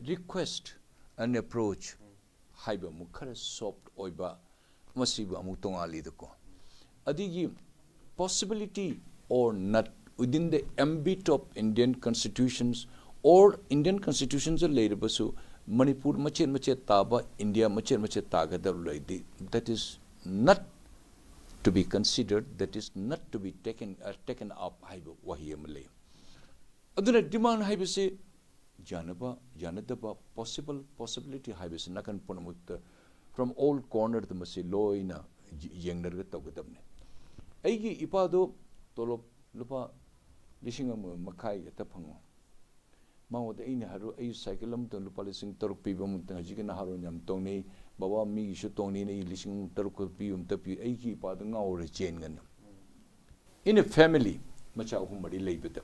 request and approach haiba mukhara soft oiba masiba amu tongali dako adigi possibility or not within the ambit of Indian constitutions or Indian constitutions later basu Manipur mache taba India mache tagadar laidi that is not to be considered, that is not to be taken up haiba wahiyamale aduna demand haiba se janadaba possibility haiba se nakan punamut from all corner the masi loina yengnar tagadamne aigi ipado tolop lupa lishing makai at the pango Mao ina haru ay cycle ton lupa lising taruk pibam tajika haru yam tongni bawa mi shu tongni ni lising taruk pibum tapi ay ki padanga or chain gan in a family macha humari labita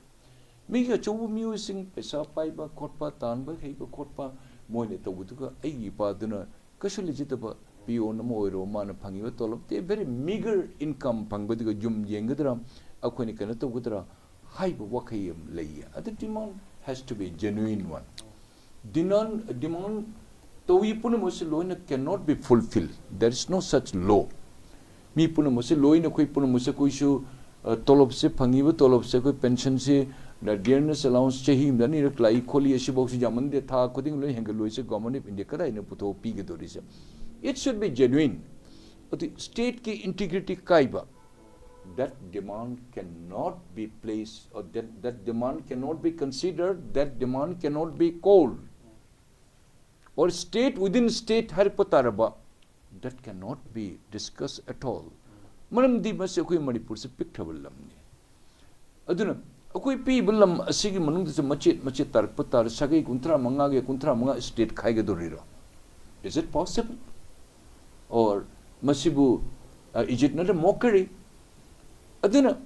mi ga chobu mi sing pesa paiba khotpa tanba heiba khotpa moine tabutuka ay paduna kasulijitaba pio namo oiro mana phangiba tolop te very meager income phangbadiga jum yengadra akhoni kana togudra haiba wakhayam lay at the demand has to be a genuine one. Demand cannot be fulfilled. There is no such law. Mi punamosi law in a quick punamosa kuishu tolop se pangiva tolop se pension se the dearness allowance chehim than in a clay equally a shibox jaman de ta cutting loy hangaluisa government of India in a puto pigadorism. It should be genuine. But the state ki integrity kaiba. That demand cannot be placed, or that demand cannot be considered, that demand cannot be called. Or state within state haripataraba, that cannot be discussed at all. Manam di mas akoi Manipur se pictable lamni. Aduna akoi pi bulam asigi manung se machet tarpatar sagai kuntra manga state khaiga dorira. Is it possible? Or masibu is it not a mockery? Aduna,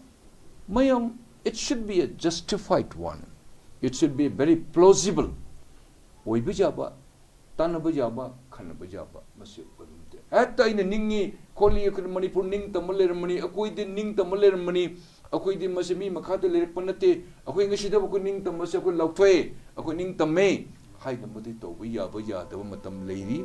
mayam, it should be a justified one. It should be very plausible. Oibijaba, Tanabajaba, Kanabajaba, Monsieur. At the Ningi, Koli Manipur Ning Tamaler money, Akoidi Ning Tamaler money, Akoidi Masimi, Makata Panate, Akoingashida Ning Tamasako Lautwe, Akoining Tame, Haida Motito, Via, the Matam lady,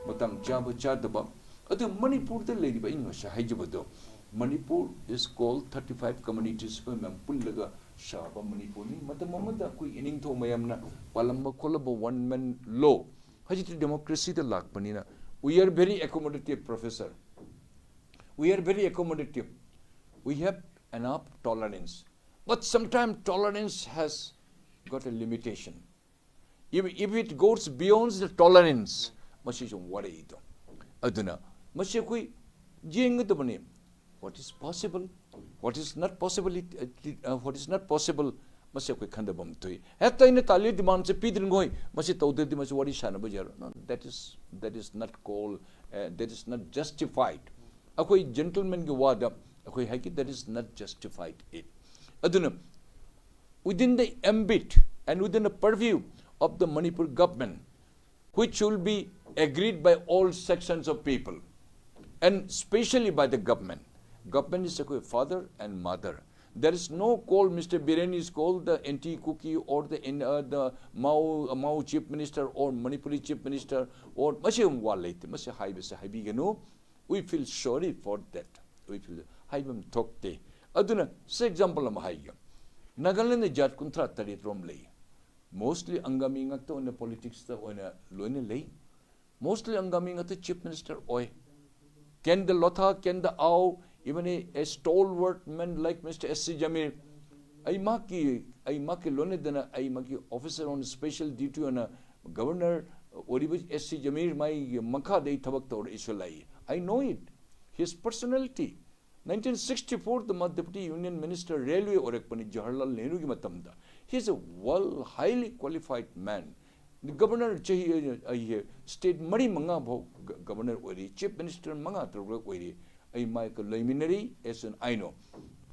Matam Jaba Chadaba. At the Manipur the lady by English, Hajabado. Manipur is called 35 communities per Mampullaga Shaba Manipur ni Matamamada kui ining to mayamna Palamba Kolaba one man law. Hajit democracy the Lakpanina. We are very accommodative, Professor. We are very accommodative. We have enough tolerance. But sometimes tolerance has got a limitation. If it goes beyond the tolerance, Masishon worry. Aduna. Mashakui Jing the money. What is possible? What is not possible? What is not possible? Masi koi khanda bam toi. Hatta ina tali demand se pidrin goi. Masi taude di masi wari shana bajar. No, that is not called. That is not justified. Akoi gentleman ki wada. Akoi haki that is not justified. It. Aduna within the ambit and within the purview of the Manipur government, which will be agreed by all sections of people, and especially by the government. Government is a father and mother. There is no call. Mr. Bireni is called the NT Cookie or the Mao Chief Minister or Manipuri Chief Minister or we feel sorry for that. We feel Haibam Tokte. Aduna, say example of Mahaya. Nagaland Jat Kuntra Tarit Romley. Mostly Angaming actor in the politics on a Lone lay. Mostly Angaming at the Chief Minister Oi. Can the Lotha, can the Ow, even a stalwart man like Mr. S.C. Jamir, I maki lonedana, I maki officer on special duty on a governor, or even S.C. Jamir, my Maka de Tabaktor Isolai. I know it. His personality. 1964, the Deputy Union Minister, Railway Orekpani Jawaharlal Nehru ki matamda. He is a highly qualified man. The governor state mari manga governor ori, chief minister manga ori. I Michael Liminary as an I know.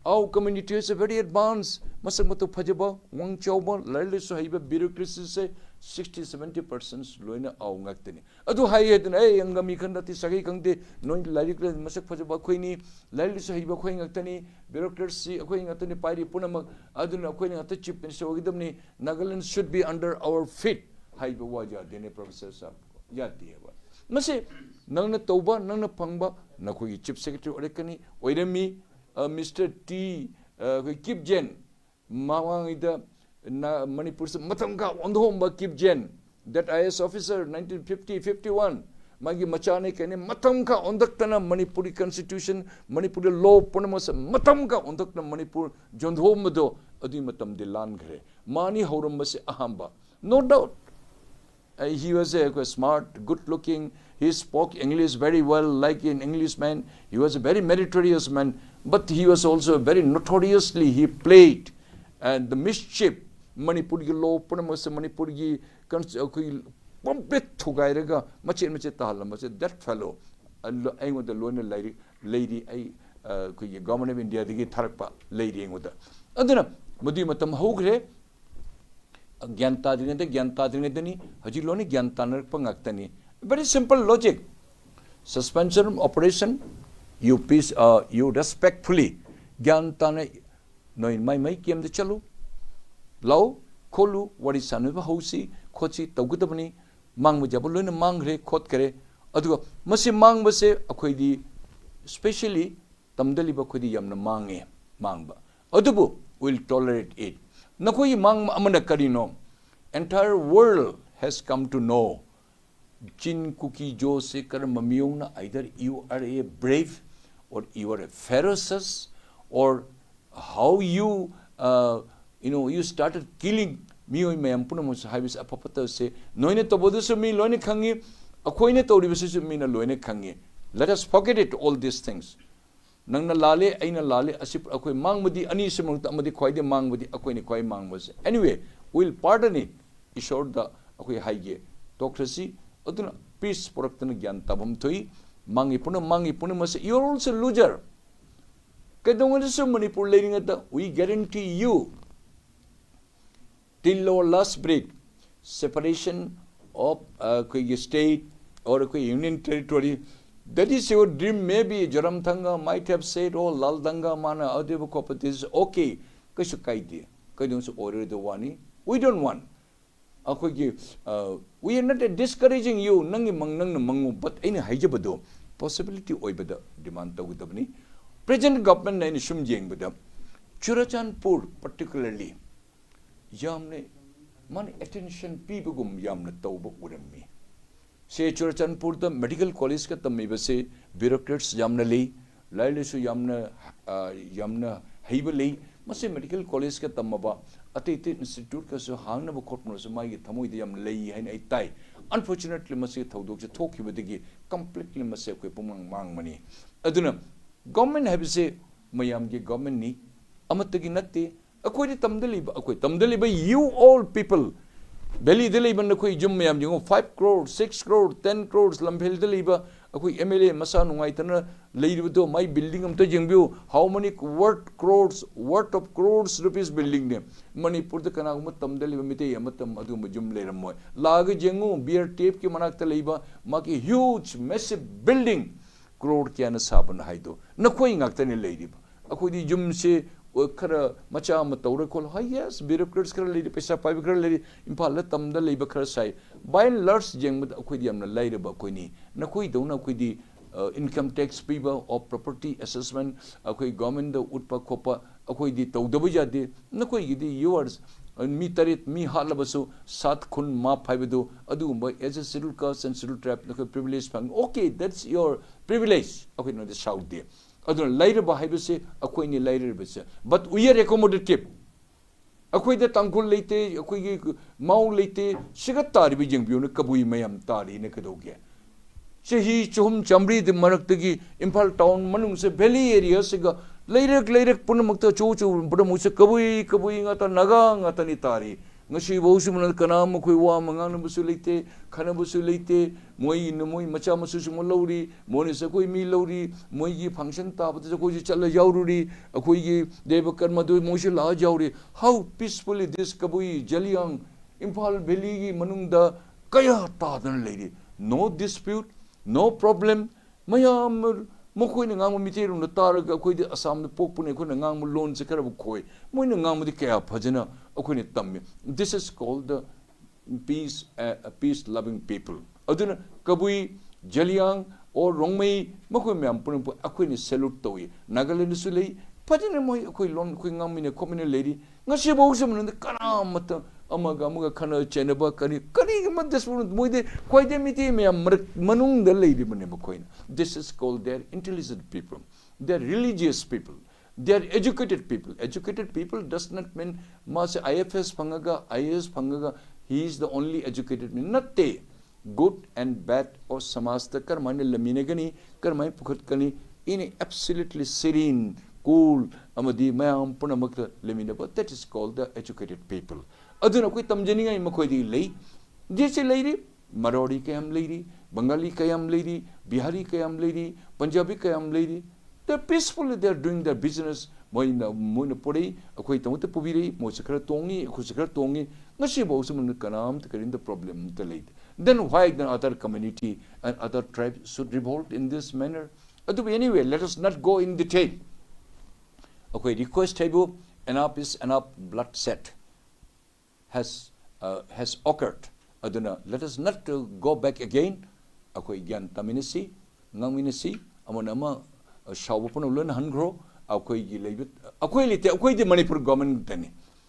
Our community is a very advanced. Masamato Pajaba, Wang Chauba, Lali Sahiba, bureaucracy say 60-70% Loina Aungactini. Adu Hayat and A Yangamikandati Sagi Kangde, knowing Larikla, Masak Pajaba Queenie, Lali Sahiba Queen Actani, bureaucracy, Aquing Atani Pari Punama, Aduna Queen at the chip and so Nagaland should be under our feet. हाइब वाजा देने professor साहब याद दिएबा मसे नंगना तौबा नंगना फंगबा नखोई चीफ सेक्रेटरी ओरेकनी ओइरमी मिस्टर टी किपजेन मावांगिदा मणिपुर से मतम का ओंधोंबा Kipgen that IS officer 1950-51 magi machane kene matam ka ondakna manipuri constitution manipuri law punama se matam ka ondakna manipur jondhom do adi matam de lan ghre mani horum se ahamba no doubt he was a smart good looking he spoke English very well like an Englishman he was a very meritorious man but he was also very notoriously he played and the mischief Manipur ki law punama se Manipur ki complete thugairaga mache tahalama se that fellow ai ngoda loina lady ai ku government of India digi tharakpa lady ngoda aduna mudi matam hogre gyanta dine dani haji loni gyanta narak pangaktani very simple logic suspension operation you respectfully gyanta ne noi mai kem de chalu lau kholu wari sanu ba hausi khochi tawgudabani mangbu jabul loina mangre khot kare aduga masi mangba se akhoi di especially tamdali ba khodi yamna mangba adubu will tolerate it nakoi mang amana karino entire world has come to know jin kuki jo se kar mamiyong either you are a brave or you are a ferocious or how you you started killing me mayam punamus habis apapata se noine to bodu se me loine khangi akhoine to ribase se me na loine khangi let us forget it all these things nangna lale aina lale asip akhoi mangmadi ani se mangta amadi khoide mangmadi akhoine khoi mangbase anyway we'll pardon it ishor da akhoi haige tokrasi aduna peace product na gyan tabam thoi mangi puna mas you are also loser kadong so Manipur leading at we guarantee you till our last break separation of state or union territory that is your dream maybe Jaram Thanga might have said oh Lal Danga mana adebu kopatis okay kashu kaide kadong so order the wani we don't want we are not discouraging you nangi mangu but any haijabado possibility oibada demand tawudabni present government na shum jengbada Churachandpur particularly yamne man attention pibugum yamna tawba urami se Churachandpur the medical college ka tammi base bureaucrats yamna lei laile su yamna heiba lei mase medical college ka tammaba ate institute ka su hangna ba khotno su mai thamoi de yam lei hain ai tai unfortunately mase thodok se thokibadigi completely mase ko pumang mangmani aduna government have say mayam gi government ni amatagi natte akoi tamdaliba you all people belly deliba nakoi jum mayam jingo 5 crores 6 crores 10 crores lambhel deliba akoi MLA masa nungai tana leiribudo my building am to jingbu how many worth of crores rupees building ne Manipur the kana um tamdaliba mite amatam adu jum leiramoy lag jingo beer tape ki manakta leiba maki huge massive building crore kya na saban haido nakoi ngaktani leiriba akoi di jum se khara macha ma tawre kol ha yes bureaucrats khara leiri pesa pai khara leiri impal la tamda leiba khara sai by and large jeng ma akoi di amna leiriba koi ni nakoi dona akoi di income tax piba or property assessment akoi government da utpa khopa akoi di tawdabu jade nakoi gi di yours mi tarit mi halabasu sat khun ma phaibedu adugumba as a scheduled caste and scheduled tribe nakoi privilege phang okay that's your privilege okay no the shout there adun later ba haibase akoi ni later base but we are accommodative akoi da tangkul leite akoi gi mau leite siga tari bi jeng biu ne kabui mayam tari ne kadoge se hi chum chamri de maraktagi Imphal town manung se valley area se ga later punamakta chu punamu se kabui nga ta naga nga ta ni tari ngasi bosu mun kanam khoi wa mangang busu leite khana busu leite moi macha masu su lauri moni se koi mi lauri moi gi function ta ba ko ji chal yaururi akoi gi deva karma do moi se la jauri how peacefully this kabui jaliang Imphal valley gi manung da kaya ta dan leiri no dispute no problem mayam mokoi na ngang mi teru na tar ga koi de asam de pok pune ko na ngang lon se kar bu koi moi na ngang di kya phajana akoi ni tammi this is called the peace loving people. Aduna Kabui, Jaliang, or Rongmei, Mokumiam Pumpu, Aquini salute to Nagaland Suli, Patinamoy, Aquilon, Quingam in a common lady, Nashibosum in the Kanamata, Amagamuga Kana, Chenaba, Kani, this one, Mude, quite a miti, Manung the lady Manemocoin. This is called their intelligent people, they're religious people. They are educated people. Educated people does not mean Mas IFS Pangaga, IAS Pangaga. He is the only educated man. Not they. Good and bad or samasta karmani laminegani karmai pukatkani in absolutely serene, cool amadi mayam punamakta laminaba. That is called the educated people. Aduna koi tamjaninga imakoidi lay. Jese lady, Marodi kayam lady, Bengali kayam lady, Bihari kayam lady, Punjabi kayam lady. They're peacefully, they're doing their business. Moina Puri, a quite a Puviri, Mosakra Tongi, Kusakra Tongi, Nashibosum Kanam, the problem the late. Then why the other community and other tribes should revolt in this manner? Anyway, let us not go in detail. Okay, request table, enough blood set has occurred. Let us not go back again. Okay, Yan Taminisi, Naminisi, Amonama. Shawapon learn Hungro, Akoi Labit, Aquility, the Manipur government,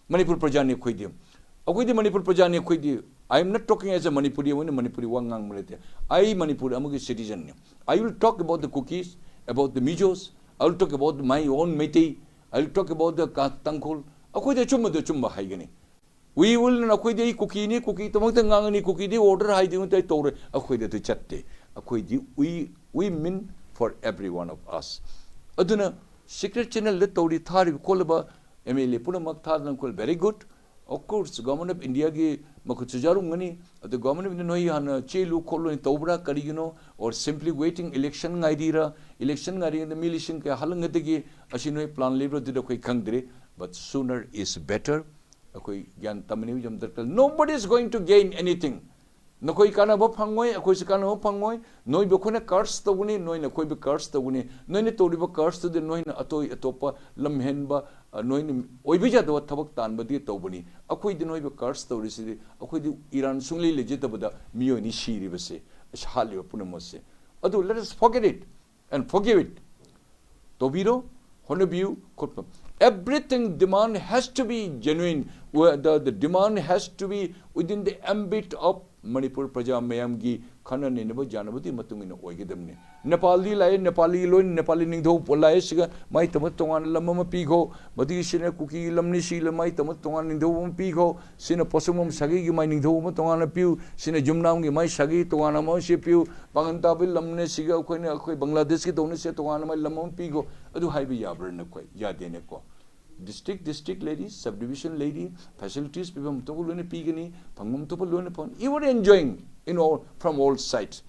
Manipur Prajani Quidium. Akoi the Manipur Prajani Quidi. I am not talking as a Manipuri when a Manipuri Wangang Military. I Manipur Amugi citizen. I will talk about the cookies, about the Mijos, I will talk about my own Meti, I will talk about the Tankul, Akoi the Chumba Haigani. We will Akoi the cookie, Tomatangani cookie, the order hiding with the Torre, Akoi the Chatte. Akoi, we mean for every one of us. Aduna secret channel let Tori Thari Kolaba, Emily Punamak Tarnankul, very good. Of course, the government of India gave Makuchajarumani, the government of Noyana, Chelu, Kolo, and Tobra, Karigino, or simply waiting election idea, the militia, Halangategi, Ashino plan labor did a quick country, but sooner is better. Nobody is going to gain anything. Nakoi kana ba phangoi akoi se kana ba phangoi noi be khone curse to guni noi na koi be curse to guni noi ne tori ba curse to de noi na atoi atopa lamhen ba noi ne oi bi ja do thabak tan ba di to buni akoi de noi be curse to ri si akoi di Iran sungli le je ta ba mio ni shiri ba se shali ba punam se adu let us forget it and forgive it to biro honobiu kotpa everything demand has to be genuine the demand has to be within the ambit of Manipur Praja Mayamgi Kana Ninaba Janabati Matumina Oigedamni. Nepali Lai, Nepali Loin, Nepali Ningdo, Polaisiga, my Tamatongan Lamama Pigo, Badishina Cookie Lamnishila, my Tamatongan Nindo Pigo, Sina Possumum Sagi, my Nindo Matongana Pew, Sina Jumnam, my Sagi, Toana Moshi Pew, Bangantabil Lamnesiga, Bangladesh, Donisa, Toana, my Lamon Pigo, Adu Haibi Yabernaqua, Yadenequa. District ladies, subdivision lady, facilities, people Topolone Pigani, Pangum Topolone, you were enjoying from all sides.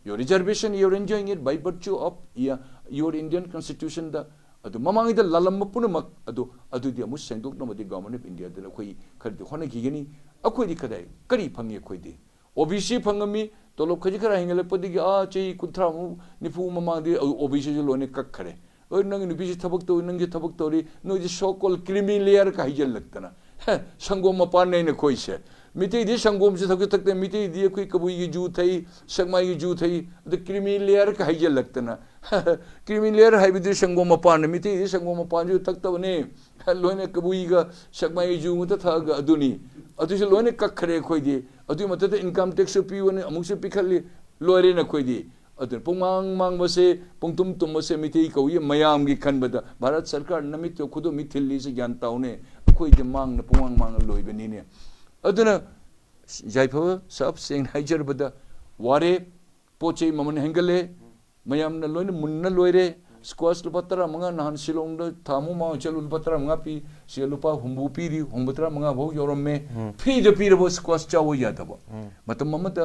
Your reservation, you're enjoying it by virtue of your Indian constitution. The Mamang the Lalamapunamak, Adu the Musenduk, no, the government of India, the Koi, Honagini, Aquidi Kadai, Kari Pangi Quidi. Obishi Pangami, Tolokajika Hingalapodiga, Chi Kutramu, Nifu Mamadi, Obishi Lone Kakare. Nang Bishi Tabakto, Nangi Tabaktori, no, the so called creamy layer Kahijal Lectana. Sangoma Pane in a Koisha. Miti this Sangom Sakutak, Miti, the Quikabu Jutai, Sangmai Jutai, the creamy layer Kahijal Lectana. Creamy layer Hybrid Sangoma Pan, Miti, Sangoma Panju Takta name, Lone Kabuiga, Sangmai Ju Mutaga Aduni. Additional Kakare Koidi, Adumata income tax of you and Amusa Picali, Lorena Koidi. Pumang Mang was a Puntum Tomase Mitiko, Mayamgi Kanbada, Barat Sarkar, Namito Kudo Mitilis, Yantaune, Quid the Mang, the Pumang Mang, Loibenina. Aduna Jaipo, Sub saying Hijer Bada, Ware, Poche, Maman Hengale, Mayam Nalone, Munna Loire, Squash Lupatra, Manga, Han Silong, Tamuma, Chalul Patra, Mapi, Sialupa, Humbupiri, Humbutra, Manga, Yorome, P the Peter was Squash Chow Yataba. But the moment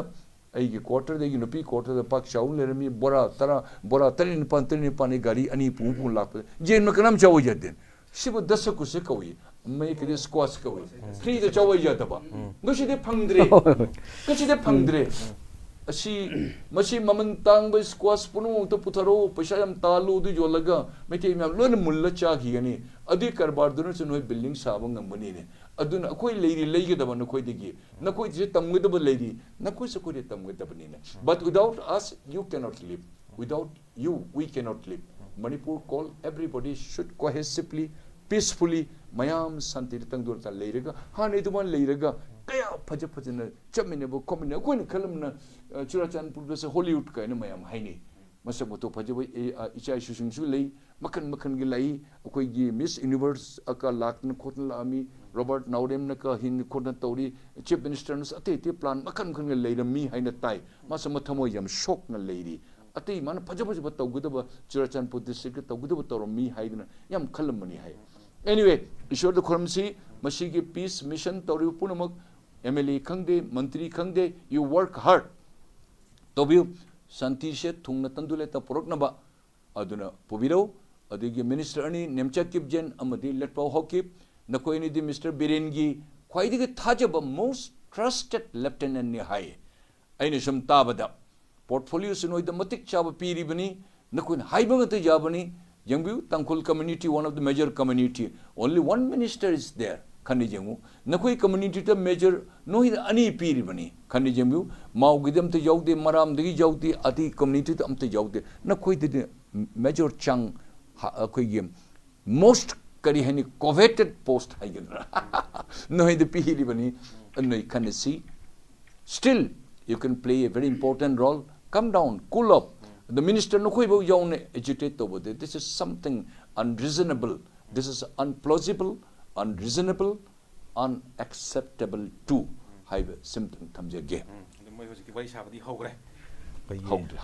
a quarter, the Unopi quarter, the Pak Shaw, Lermi, Bora, Tarin Pantini Panigari, and Pum Lap, Jane Makanam Chow Yadin. She would Dasakusikawi, make this squash kawi. Three the Chow Yataba. No, she did Pangdre. No, she did Pangdre. masi maman tang ba squash puno to putharo paisa yam talu du jolaga meti myam lon mulla cha gi gani adi karbar dun so noi building sabang ngambani ne aduna koi leiri leige da ban koi digi na koi je tamgu da leiri na koi so koi tamgu da bani ne but without us you cannot live without you we cannot live Manipur call everybody should cohesively peacefully mayam santi tang dur ta leiraga ha ne duman leiraga kaya phaja phajana chamine bo komine ko ne kalamna Churachandpur se Hollywood ka ne mayam haini masak moto phaja bo ichai shusing su lei makan gi lai akoi gi Miss Universe aka lakna khotna lami Robert Naudem na ka hin khotna tori chief minister nas ate plan makan gi leirami haina tai masama thamo yam shock na leiri ate man phaja tawgudaba Churachandpur district tawgudaba toromi haidna yam khalamani hai anyway ishwar the khurmsi masigi peace mission tori punamak MLA khangde mantri khangde you work hard tobiu santi se thungna tandule ta poroknaba aduna pobiro adigi minister ani nemchakip jen amadi letpau hokip nakoi ni di Mr Birengi khwaidigi thajaba most trusted lieutenant ni hai aini sum tabada portfolio sunoi the matik chaba piri bani nakoi haibanga te jabani Yangbu Tangkul community, one of the major community. Only one minister is there. Khani jengu. Nakoi community ta major no hi ani piri bani. Khani jengu. Mau gidam te jaude maram degi jaude ati community ta am te jaude. Nakoi the major chang koi game. Most kari hani coveted post hai gina. No hi the piri bani. No khani see. Still you can play a very important role. Come down, cool up. The minister no koi bo yawn agitate over there. This is something unreasonable. This is unplausible, unreasonable, unacceptable too. Have symptom thamje ge.